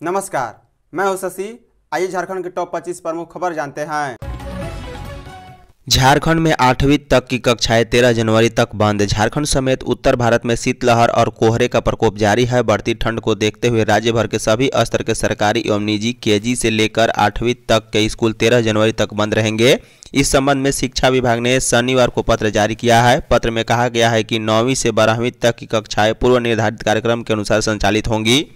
नमस्कार, मैं हूं शशि। आइए झारखंड के टॉप 25 प्रमुख खबर जानते हैं। झारखंड में 8वीं तक की कक्षाएं 13 जनवरी तक बंद। झारखंड समेत उत्तर भारत में शीतलहर और कोहरे का प्रकोप जारी है। बढ़ती ठंड को देखते हुए राज्य भर के सभी स्तर के सरकारी एवं निजी केजी से लेकर 8वीं तक के स्कूल 13 जनवरी तक बंद रहेंगे। इस संबंध में शिक्षा विभाग ने शनिवार को पत्र जारी किया है। पत्र में कहा गया है कि 9वीं से 12वीं तक की कक्षाएं पूर्व निर्धारित कार्यक्रम के अनुसार संचालित होंगी।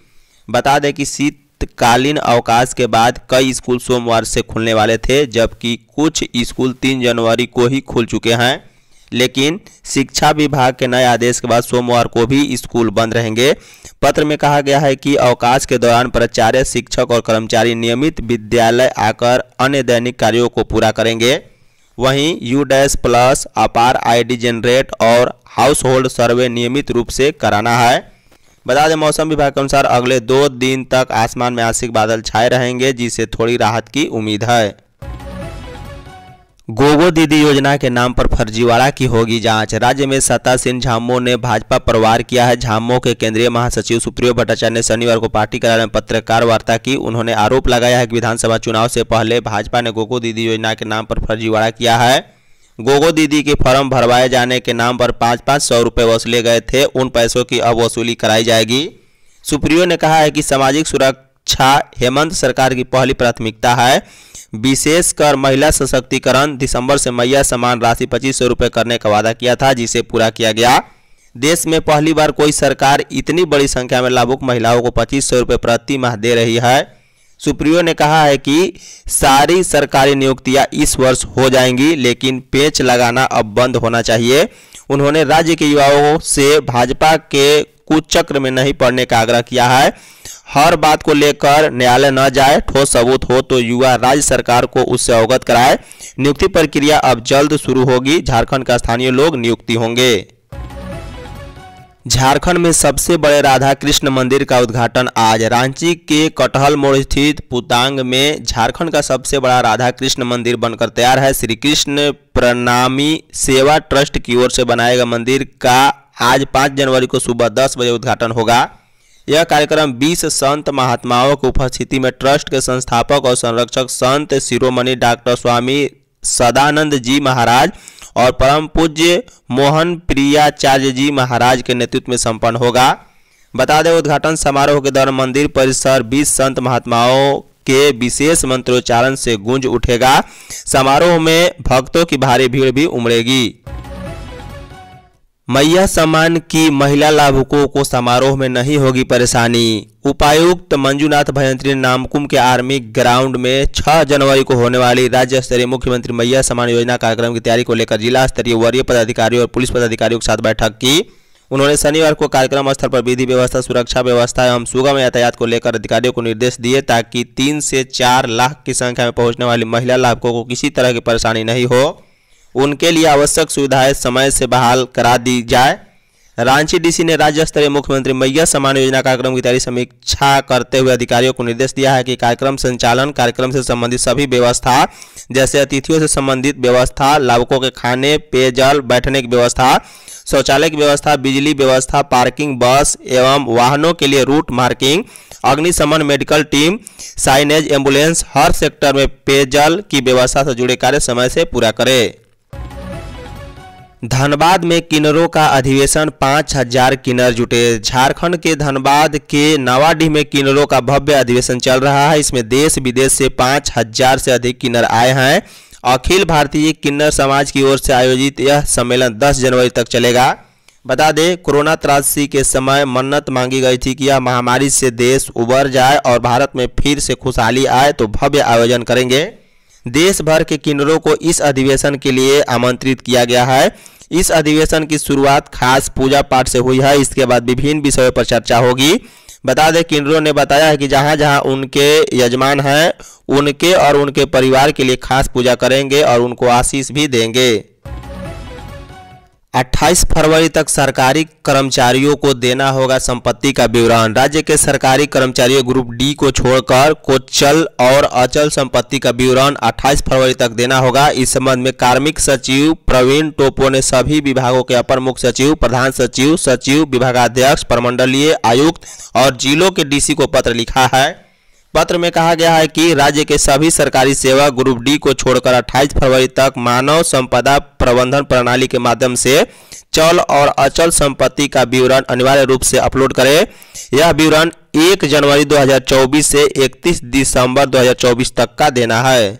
बता दें कि शीतकालीन अवकाश के बाद कई स्कूल सोमवार से खुलने वाले थे, जबकि कुछ स्कूल 3 जनवरी को ही खुल चुके हैं। लेकिन शिक्षा विभाग के नए आदेश के बाद सोमवार को भी स्कूल बंद रहेंगे। पत्र में कहा गया है कि अवकाश के दौरान प्राचार्य, शिक्षक और कर्मचारी नियमित विद्यालय आकर अन्य दैनिक कार्यों को पूरा करेंगे। वहीं U+, अपार ID जनरेट और हाउस होल्ड सर्वे नियमित रूप से कराना है। बता दें, मौसम विभाग के अनुसार अगले 2 दिन तक आसमान में आंशिक बादल छाए रहेंगे, जिससे थोड़ी राहत की उम्मीद है। गोगो दीदी योजना के नाम पर फर्जीवाड़ा की होगी जांच। राज्य में सत्तासीन झामुमो ने भाजपा पर वार किया है। झामुमो के केंद्रीय महासचिव सुप्रियो भट्टाचार्य ने शनिवार को पार्टी कार्यालय में पत्रकार वार्ता की। उन्होंने आरोप लगाया है कि विधानसभा चुनाव से पहले भाजपा ने गोगो दीदी योजना के नाम पर फर्जीवाड़ा किया है। गोगो दीदी के फॉर्म भरवाए जाने के नाम पर 500 रुपये वसूले गए थे। उन पैसों की अब वसूली कराई जाएगी। सुप्रियो ने कहा है कि सामाजिक सुरक्षा हेमंत सरकार की पहली प्राथमिकता है। विशेषकर महिला सशक्तिकरण। दिसंबर से मैया समान राशि 2500 रुपये करने का वादा किया था, जिसे पूरा किया गया। देश में पहली बार कोई सरकार इतनी बड़ी संख्या में लाभुक महिलाओं को 2500 रुपये प्रति माह दे रही है। सुप्रियो ने कहा है कि सारी सरकारी नियुक्तियां इस वर्ष हो जाएंगी, लेकिन पेच लगाना अब बंद होना चाहिए। उन्होंने राज्य के युवाओं से भाजपा के कुचक्र में नहीं पड़ने का आग्रह किया है। हर बात को लेकर न्यायालय न जाए, ठोस सबूत हो तो युवा राज्य सरकार को उससे अवगत कराए। नियुक्ति प्रक्रिया अब जल्द शुरू होगी। झारखंड का स्थानीय लोग नियुक्ति होंगे। झारखंड में सबसे बड़े राधा कृष्ण मंदिर का उद्घाटन आज। रांची के कटहल मोड़ स्थित पुतांग में झारखंड का सबसे बड़ा राधा कृष्ण मंदिर बनकर तैयार है। श्री कृष्ण प्रणामी सेवा ट्रस्ट की ओर से बनाए गए मंदिर का आज 5 जनवरी को सुबह 10 बजे उद्घाटन होगा। यह कार्यक्रम 20 संत महात्माओं की उपस्थिति में ट्रस्ट के संस्थापक और संरक्षक संत शिरोमणि डॉक्टर स्वामी सदानंद जी महाराज और परम पूज्य मोहन प्रियाचार्य जी महाराज के नेतृत्व में संपन्न होगा। बता दें, उद्घाटन समारोह के दौरान मंदिर परिसर 20 संत महात्माओं के विशेष मंत्रोच्चारण से गूंज उठेगा। समारोह में भक्तों की भारी भीड़ भी उमड़ेगी। मैया सम्मान की महिला लाभुकों को समारोह में नहीं होगी परेशानी। उपायुक्त मंजूनाथ भयंत्री ने नामकुम के आर्मी ग्राउंड में 6 जनवरी को होने वाली राज्य स्तरीय मुख्यमंत्री मैया सम्मान योजना कार्यक्रम की तैयारी को लेकर जिला स्तरीय वरीय पदाधिकारियों और पुलिस पदाधिकारियों के साथ बैठक की। उन्होंने शनिवार को कार्यक्रम स्थल पर विधि व्यवस्था, सुरक्षा व्यवस्था एवं सुगम यातायात को लेकर अधिकारियों को निर्देश दिए, ताकि 3 से 4 लाख की संख्या में पहुंचने वाली महिला लाभुकों को किसी तरह की परेशानी नहीं हो। उनके लिए आवश्यक सुविधाएं समय से बहाल करा दी जाए। रांची डीसी ने राज्य स्तरीय मुख्यमंत्री मैया सम्मान योजना कार्यक्रम की तैयारी समीक्षा करते हुए अधिकारियों को निर्देश दिया है कि कार्यक्रम संचालन, कार्यक्रम से संबंधित सभी व्यवस्था जैसे अतिथियों से संबंधित व्यवस्था, लाभुकों के खाने, पेयजल, बैठने की व्यवस्था, शौचालय की व्यवस्था, बिजली व्यवस्था, पार्किंग, बस एवं वाहनों के लिए रूट मार्किंग, अग्निशमन, मेडिकल टीम, साइनेज, एम्बुलेंस, हर सेक्टर में पेयजल की व्यवस्था से जुड़े कार्य समय से पूरा करे। धनबाद में किन्नरों का अधिवेशन, 5000 किन्नर जुटे। झारखंड के धनबाद के नवाडीह में किन्नरों का भव्य अधिवेशन चल रहा है। इसमें देश विदेश से 5000 से अधिक किन्नर आए हैं। अखिल भारतीय किन्नर समाज की ओर से आयोजित यह सम्मेलन 10 जनवरी तक चलेगा। बता दें, कोरोना त्रासदी के समय मन्नत मांगी गई थी कि यह महामारी से देश उबर जाए और भारत में फिर से खुशहाली आए, तो भव्य आयोजन करेंगे। देश भर के किन्नरों को इस अधिवेशन के लिए आमंत्रित किया गया है। इस अधिवेशन की शुरुआत खास पूजा पाठ से हुई है। इसके बाद विभिन्न विषयों पर चर्चा होगी। बता दें, किन्नरों ने बताया है कि जहां जहां उनके यजमान हैं, उनके और उनके परिवार के लिए खास पूजा करेंगे और उनको आशीष भी देंगे। 28 फरवरी तक सरकारी कर्मचारियों को देना होगा संपत्ति का विवरण। राज्य के सरकारी कर्मचारियों ग्रुप डी को छोड़कर को चल और अचल संपत्ति का विवरण 28 फरवरी तक देना होगा। इस संबंध में कार्मिक सचिव प्रवीण टोपो ने सभी विभागों के अपर मुख्य सचिव, प्रधान सचिव, सचिव, विभागाध्यक्ष, प्रमंडलीय आयुक्त और जिलों के डीसी को पत्र लिखा है। पत्र में कहा गया है कि राज्य के सभी सरकारी सेवक ग्रुप डी को छोड़कर 28 फरवरी तक मानव संपदा प्रबंधन प्रणाली के माध्यम से चल और अचल संपत्ति का विवरण अनिवार्य रूप से अपलोड करें। यह विवरण 1 जनवरी 2024 से 31 दिसंबर 2024 तक का देना है।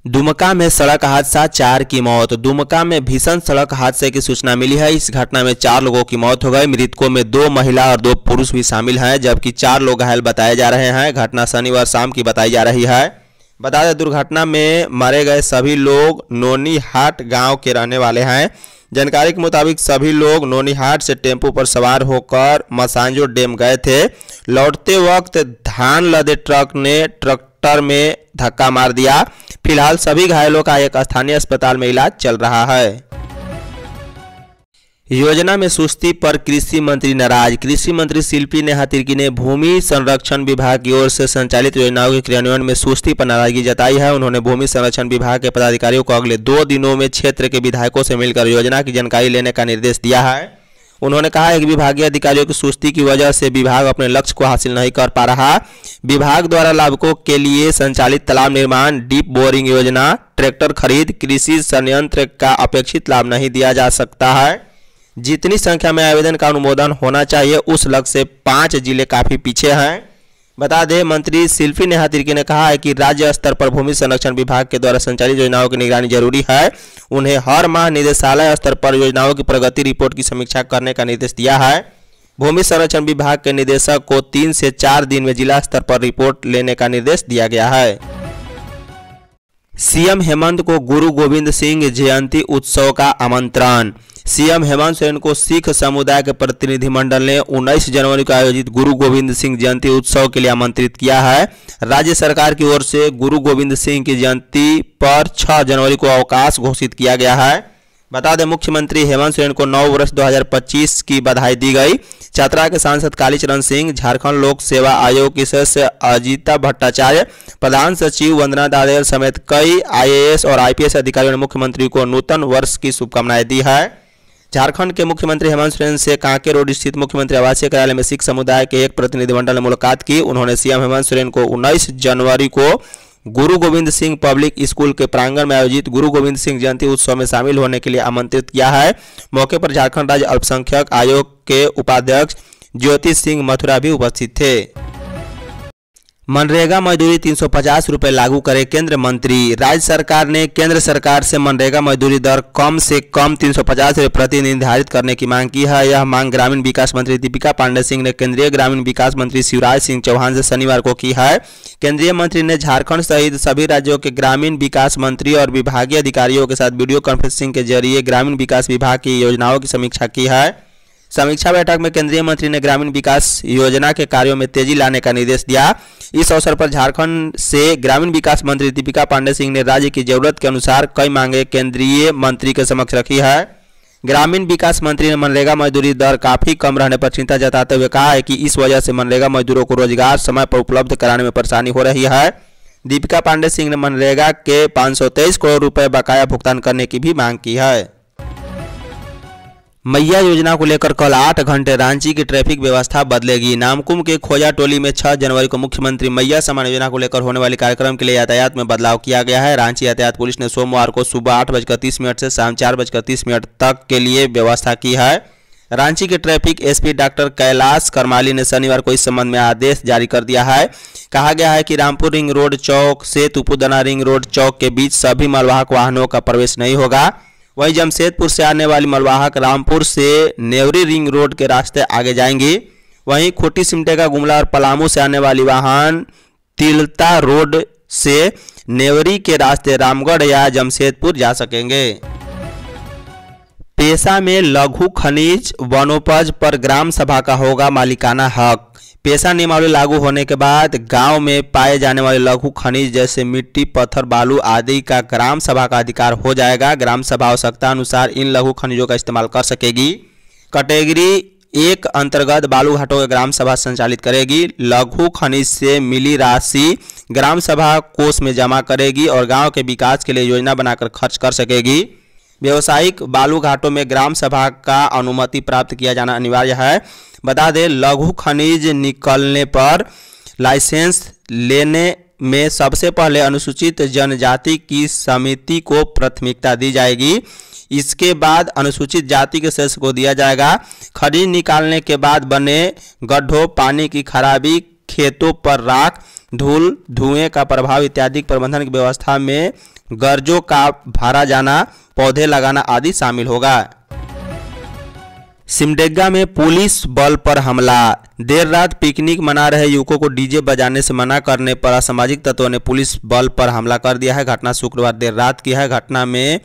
दुमका में सड़क हादसा, 4 की मौत। दुमका में भीषण सड़क हादसे की सूचना मिली है। इस घटना में 4 लोगों की मौत हो गई। मृतकों में 2 महिला और 2 पुरुष भी शामिल हैं, जबकि 4 लोग घायल बताए जा रहे हैं। घटना शनिवार शाम की बताई जा रही है। बता दें, दुर्घटना में मारे गए सभी लोग नोनीहाट गांव के रहने वाले हैं। जानकारी के मुताबिक सभी लोग नोनीहाट से टेम्पो पर सवार होकर मसांजो डैम गए थे। लौटते वक्त धान लदे ट्रक ने ट्रैक्टर में धक्का मार दिया। फिलहाल सभी घायलों का एक स्थानीय अस्पताल में इलाज चल रहा है। योजना में सुस्ती पर कृषि मंत्री नाराज। कृषि मंत्री शिल्पी नेहा तिर्की ने भूमि संरक्षण विभाग की ओर से संचालित योजनाओं के क्रियान्वयन में सुस्ती पर नाराजगी जताई है। उन्होंने भूमि संरक्षण विभाग के पदाधिकारियों को अगले 2 दिनों में क्षेत्र के विधायकों से मिलकर योजना की जानकारी लेने का निर्देश दिया है। उन्होंने कहा है कि विभागीय अधिकारियों की सुस्ती की वजह से विभाग अपने लक्ष्य को हासिल नहीं कर पा रहा। विभाग द्वारा लाभुकों के लिए संचालित तालाब निर्माण, डीप बोरिंग योजना, ट्रैक्टर खरीद, कृषि संयंत्र का अपेक्षित लाभ नहीं दिया जा सकता है। जितनी संख्या में आवेदन का अनुमोदन होना चाहिए उस लक्ष्य से 5 जिले काफी पीछे हैं। बता दें, मंत्री शिल्पी नेहा तिर्की ने कहा है कि राज्य स्तर पर भूमि संरक्षण विभाग के द्वारा संचालित योजनाओं की निगरानी जरूरी है। उन्हें हर माह निदेशालय स्तर पर योजनाओं की प्रगति रिपोर्ट की समीक्षा करने का निर्देश दिया है। भूमि संरक्षण विभाग के निदेशक को 3 से 4 दिन में जिला स्तर पर रिपोर्ट लेने का निर्देश दिया गया है। सीएम हेमंत को गुरु गोविंद सिंह जयंती उत्सव का आमंत्रण। सीएम हेमंत सोरेन को सिख समुदाय के प्रतिनिधिमंडल ने 19 जनवरी को आयोजित गुरु गोविंद सिंह जयंती उत्सव के लिए आमंत्रित किया है। राज्य सरकार की ओर से गुरु गोविंद सिंह की जयंती पर 6 जनवरी को अवकाश घोषित किया गया है। बता दें, मुख्यमंत्री हेमंत सोरेन को नव वर्ष 2025 की बधाई दी गई। चतरा के सांसद कालीचरण सिंह, झारखंड लोक सेवा आयोग की सदस्य अजीता भट्टाचार्य, प्रधान सचिव वंदना दादेर समेत कई IAS और IPS अधिकारियों ने मुख्यमंत्री को नूतन वर्ष की शुभकामनाएं दी है। झारखंड के मुख्यमंत्री हेमंत सोरेन से कांके रोड स्थित मुख्यमंत्री आवासीय कार्यालय में सिख समुदाय के एक प्रतिनिधिमंडल ने मुलाकात की। उन्होंने सीएम हेमंत सोरेन को 19 जनवरी को गुरु गोविंद सिंह पब्लिक स्कूल के प्रांगण में आयोजित गुरु गोविंद सिंह जयंती उत्सव में शामिल होने के लिए आमंत्रित किया है। मौके पर झारखंड राज्य अल्पसंख्यक आयोग के उपाध्यक्ष ज्योति सिंह मथुरा भी उपस्थित थे। मनरेगा मजदूरी 350 रुपये लागू करे केंद्र मंत्री। राज्य सरकार ने केंद्र सरकार से मनरेगा मजदूरी दर कम से कम 350 रुपये प्रति निर्धारित करने की मांग की है। यह मांग ग्रामीण विकास मंत्री दीपिका पांडे सिंह ने केंद्रीय ग्रामीण विकास मंत्री शिवराज सिंह चौहान से शनिवार को की है। केंद्रीय मंत्री ने झारखंड सहित सभी राज्यों के ग्रामीण विकास मंत्री और विभागीय अधिकारियों के साथ वीडियो कॉन्फ्रेंसिंग के जरिए ग्रामीण विकास विभाग की योजनाओं की समीक्षा की है। समीक्षा बैठक में केंद्रीय मंत्री ने ग्रामीण विकास योजना के कार्यों में तेजी लाने का निर्देश दिया। इस अवसर पर झारखंड से ग्रामीण विकास मंत्री दीपिका पांडे सिंह ने राज्य की जरूरत के अनुसार कई मांगे केंद्रीय मंत्री के समक्ष रखी है। ग्रामीण विकास मंत्री ने मनरेगा मजदूरी दर काफी कम रहने पर चिंता जताते हुए कहा है कि इस वजह से मनरेगा मजदूरों को रोजगार समय पर उपलब्ध कराने में परेशानी हो रही है। दीपिका पांडे सिंह ने मनरेगा के 523 करोड़ रुपए बकाया भुगतान करने की भी मांग की है। मैया योजना को लेकर कल 8 घंटे रांची की ट्रैफिक व्यवस्था बदलेगी। नामकुम के खोजा टोली में 6 जनवरी को मुख्यमंत्री मैया सम्मान योजना को लेकर होने वाले कार्यक्रम के लिए यातायात में बदलाव किया गया है। रांची यातायात पुलिस ने सोमवार को सुबह 8:30 से शाम 4:30 तक के लिए व्यवस्था की है। रांची के traffic SP doctor Kailash Karmali ने शनिवार को इस संबंध में आदेश जारी कर दिया है। कहा गया है कि रामपुर रिंग रोड चौक से तुपुदना रिंग रोड चौक के बीच सभी मालवाहक वाहनों का प्रवेश नहीं होगा। वहीं जमशेदपुर से आने वाली मालवाहक रामपुर से नेवरी रिंग रोड के रास्ते आगे जाएंगी। वहीं खूंटी सिमडेगा गुमला और पलामू से आने वाली वाहन तिलता रोड से नेवरी के रास्ते रामगढ़ या जमशेदपुर जा सकेंगे। पेशा में लघु खनिज वनोपज पर ग्राम सभा का होगा मालिकाना हक। पेशा नियमावली लागू होने के बाद गांव में पाए जाने वाले लघु खनिज जैसे मिट्टी, पत्थर, बालू आदि का ग्राम सभा का अधिकार हो जाएगा। ग्राम सभा आवश्यकता अनुसार इन लघु खनिजों का इस्तेमाल कर सकेगी। कैटेगरी 1 अंतर्गत बालू घाटों के ग्राम सभा संचालित करेगी। लघु खनिज से मिली राशि ग्राम सभा कोष में जमा करेगी और गांव के विकास के लिए योजना बनाकर खर्च कर सकेगी। व्यावसायिक बालू घाटों में ग्राम सभा का अनुमति प्राप्त किया जाना अनिवार्य है। बता दें, लघु खनिज निकलने पर लाइसेंस लेने में सबसे पहले अनुसूचित जनजाति की समिति को प्राथमिकता दी जाएगी। इसके बाद अनुसूचित जाति के सदस्य को दिया जाएगा। खनिज निकालने के बाद बने गड्ढों, पानी की खराबी, खेतों पर राख, धूल, धुएं का प्रभाव इत्यादि प्रबंधन की व्यवस्था में गर्जों का भरा जाना, पौधे लगाना आदि शामिल होगा। सिमडेगा में पुलिस बल पर हमला। देर रात पिकनिक मना रहे युवकों को डीजे बजाने से मना करने पर असामाजिक तत्वों ने पुलिस बल पर हमला कर दिया है। घटना शुक्रवार देर रात की है। घटना में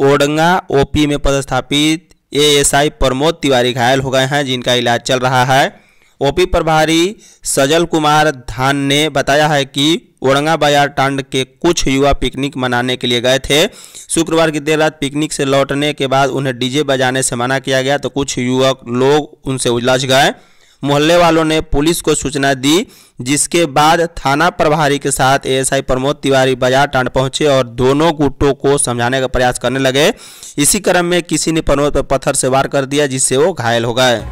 ओडंगा ओपी में पदस्थापित एएसआई प्रमोद तिवारी घायल हो गए हैं, जिनका इलाज चल रहा है। ओपी प्रभारी सजल कुमार धान ने बताया है कि ओडंगा बाजार टांड के कुछ युवा पिकनिक मनाने के लिए गए थे। शुक्रवार की देर रात पिकनिक से लौटने के बाद उन्हें डीजे बजाने से मना किया गया तो कुछ युवक लोग उनसे उलझ गए। मोहल्ले वालों ने पुलिस को सूचना दी, जिसके बाद थाना प्रभारी के साथ एएसआई प्रमोद तिवारी बाजार टांड पहुंचे और दोनों गुटों को समझाने का प्रयास करने लगे। इसी क्रम में किसी ने प्रमोद पर पत्थर से वार कर दिया, जिससे वो घायल हो गए।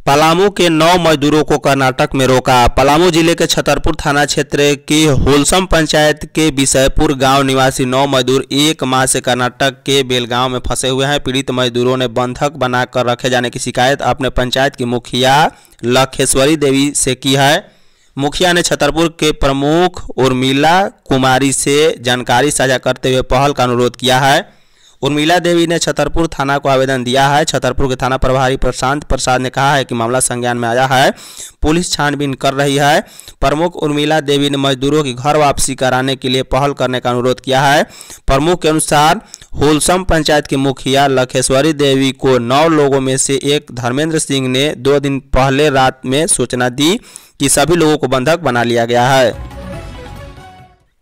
पलामू के 9 मजदूरों को कर्नाटक में रोका। पलामू जिले के छतरपुर थाना क्षेत्र की होलसम पंचायत के विषयपुर गांव निवासी 9 मजदूर 1 माह से कर्नाटक के बेलगांव में फंसे हुए हैं। पीड़ित मजदूरों ने बंधक बनाकर रखे जाने की शिकायत अपने पंचायत की मुखिया लखेश्वरी देवी से की है। मुखिया ने छतरपुर के प्रमुख उर्मिला कुमारी से जानकारी साझा करते हुए पहल का अनुरोध किया है। उर्मिला देवी ने छतरपुर थाना को आवेदन दिया है। छतरपुर के थाना प्रभारी प्रशांत प्रसाद ने कहा है कि मामला संज्ञान में आया है, पुलिस छानबीन कर रही है। प्रमुख उर्मिला देवी ने मजदूरों की घर वापसी कराने के लिए पहल करने का अनुरोध किया है। प्रमुख के अनुसार होलसम पंचायत की मुखिया लखेश्वरी देवी को 9 लोगों में से एक धर्मेंद्र सिंह ने 2 दिन पहले रात में सूचना दी कि सभी लोगों को बंधक बना लिया गया है।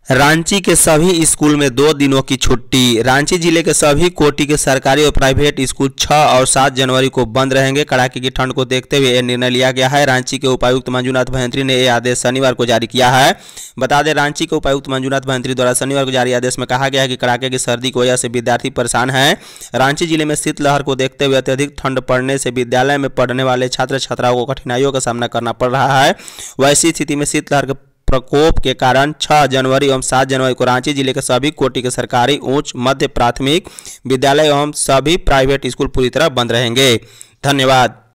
रांची के सभी स्कूल में 2 दिनों की छुट्टी। रांची जिले के सभी कोटि के सरकारी और प्राइवेट स्कूल 6 और 7 जनवरी को बंद रहेंगे। कड़ाके की ठंड को देखते हुए यह निर्णय लिया गया है। रांची के उपायुक्त मंजूनाथ भयंत्री ने यह आदेश शनिवार को जारी किया है। बता दें, रांची के उपायुक्त मंजूनाथ भयंत्री द्वारा शनिवार को जारी आदेश में कहा गया है कि कड़ाके की सर्दी की वजह से विद्यार्थी परेशान हैं। रांची जिले में शीतलहर को देखते हुए अत्यधिक ठंड पड़ने से विद्यालय में पढ़ने वाले छात्र छात्राओं को कठिनाइयों का सामना करना पड़ रहा है। वैसी स्थिति में शीतलहर के प्रकोप के कारण 6 जनवरी एवं 7 जनवरी को रांची जिले के सभी कोटि के सरकारी, उच्च, मध्य प्राथमिक विद्यालय एवं सभी प्राइवेट स्कूल पूरी तरह बंद रहेंगे। धन्यवाद।